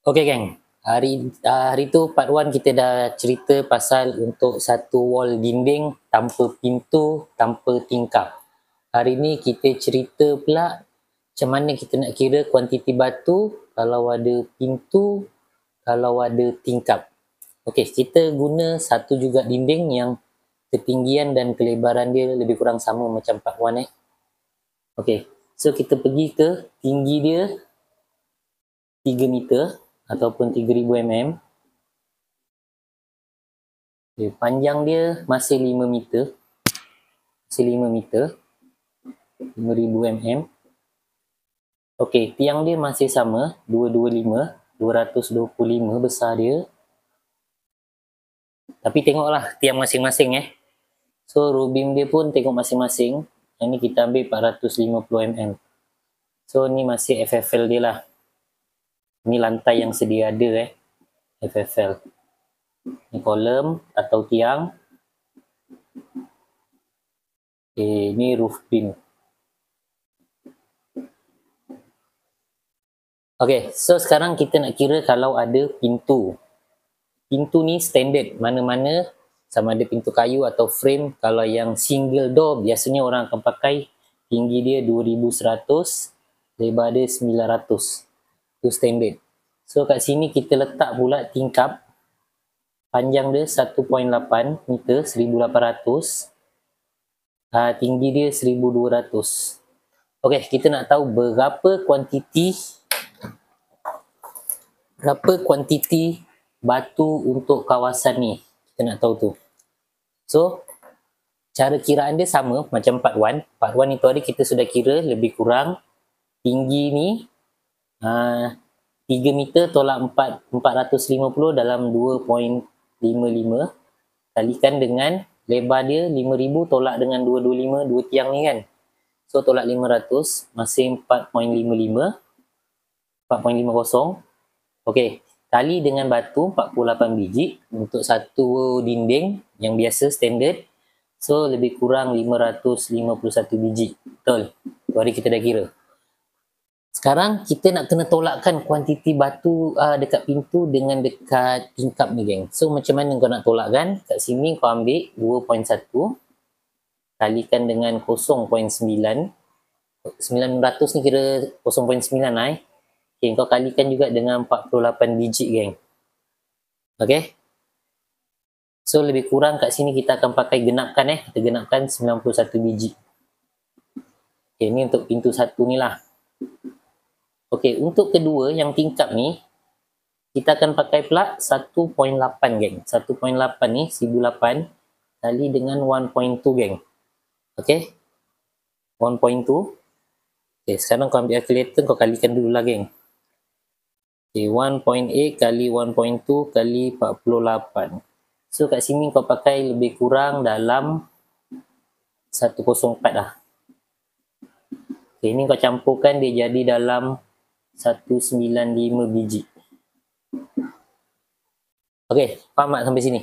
Okay geng, hari tu part 1 kita dah cerita pasal untuk satu wall dinding tanpa pintu, tanpa tingkap. Hari ni kita cerita pula macam mana kita nak kira kuantiti batu kalau ada pintu, kalau ada tingkap. Okay, kita guna satu juga dinding yang ketinggian dan kelebaran dia lebih kurang sama macam part 1 Okay, so kita pergi ke tinggi dia 3 meter ataupun 3000 mm. Okay, panjang dia masih 5 meter. Masih 5 meter. 5000 mm. Okey, tiang dia masih sama, 225, 225 besar dia. Tapi tengoklah tiang masing-masing So row beam dia pun tengok masing-masing. Yang ni kita ambil 450 mm. So ni masih FFL dia lah. Ni lantai yang sedia ada FFL. Ni kolom atau tiang. Ni roof beam. Okay, so sekarang kita nak kira kalau ada pintu. Pintu ni standard, mana-mana sama ada pintu kayu atau frame. Kalau yang single door, biasanya orang akan pakai tinggi dia 2100, lebar dia 900. Itu standard. So kat sini kita letak pula tingkap. Panjang dia 1.8 meter, 1800. Tinggi dia 1200. Okay, kita nak tahu berapa kuantiti batu untuk kawasan ni. Kita nak tahu tu. So, cara kiraan dia sama macam part 1. Part 1 itu hari kita sudah kira lebih kurang tinggi ni 3 meter tolak 450 dalam 2.55 kalikan dengan lebar dia 5000 tolak dengan 225, dua tiang ni kan. So, tolak 500 masih 4.55. 4.50. Okey, kali dengan batu 48 biji untuk satu dinding yang biasa standard. So lebih kurang 551 biji. Betul. Tu hari kita dah kira. Sekarang kita nak kena tolakkan kuantiti batu dekat pintu dengan dekat tingkap ni geng. So macam mana kau nak tolakkan? Kat sini kau ambil 2.1 kalikan dengan 0.9. 900 ni kira 0.9 lah Okay, kau kalikan juga dengan 48 biji geng. Okay. So lebih kurang kat sini kita akan pakai genapkan Kita genapkan 91 biji. Okay, ni untuk pintu satu ni lah. Okay, untuk kedua yang tingkap ni kita akan pakai pula 1.8 geng. 1.8 ni 1008 kali dengan 1.2 geng. Okay. 1.2. Okay, sekarang kau ambil calculator kau kalikan dulu lah geng. Okay, 1.8 kali 1.2 kali 48. So kat sini kau pakai lebih kurang dalam 104 lah. Okay, ini kau campurkan dia jadi dalam 195 biji. Okay, faham tak sampai sini?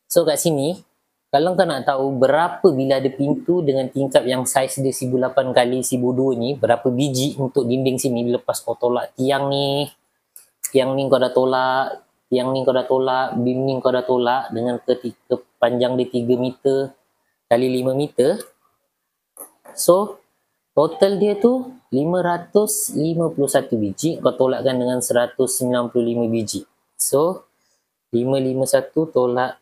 So kat sini, kalau kau nak tahu berapa bila ada pintu dengan tingkap yang saiz dia 1008 kali 1002 ni, berapa biji untuk dinding sini lepas kau tolak tiang ni, tiang ni kau dah tolak, tiang ni kau dah tolak, beam ni kau dah tolak dengan ketika panjang dia 3 meter kali 5 meter. So, total dia tu 551 biji, kau tolakkan dengan 195 biji. So, 551 tolak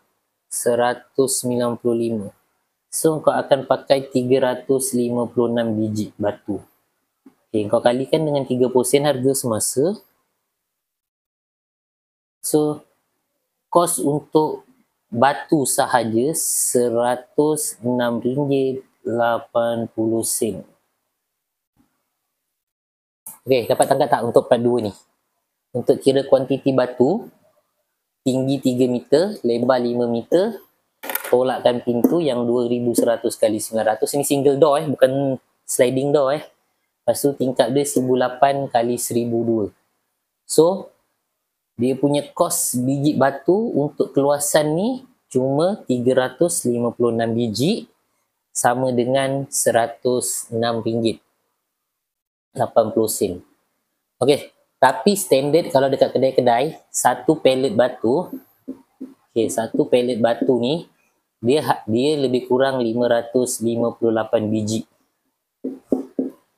195. So, kau akan pakai 356 biji batu. Okay, kau kalikan dengan 30 sen harga semasa. So, kos untuk batu sahaja RM106.80. Okey, dapat tangkap tak untuk part 2 ni? Untuk kira kuantiti batu, tinggi 3 meter, lebar 5 meter, tolakkan pintu yang 2100 kali 900. Ini single door bukan sliding door Lepas tu tingkap dia 1008 kali 1002. So, dia punya kos biji batu untuk keluasan ni cuma 356 biji sama dengan RM106.80. Okey. Tapi standard kalau dekat kedai-kedai, satu pallet batu, satu pallet batu ni dia lebih kurang 558 biji.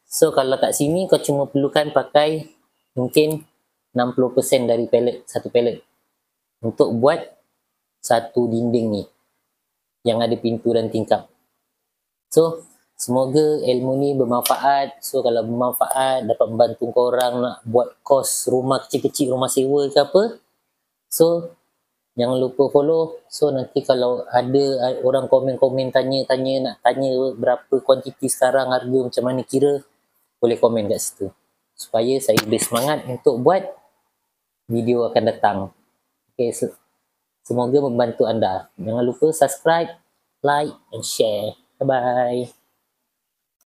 So kalau kat sini kau cuma perlukan pakai mungkin 60% dari pallet, satu pallet untuk buat satu dinding ni yang ada pintu dan tingkap. So semoga ilmu ni bermanfaat. So kalau bermanfaat, dapat membantu korang nak buat kos rumah kecil-kecil, rumah sewa ke apa. So jangan lupa follow. So nanti kalau ada orang komen-komen tanya-tanya, nak tanya berapa kuantiti sekarang, harga macam mana kira, boleh komen kat situ. Supaya saya lebih semangat untuk buat video akan datang. Okay, semoga membantu anda. Jangan lupa subscribe, like and share. Bye-bye.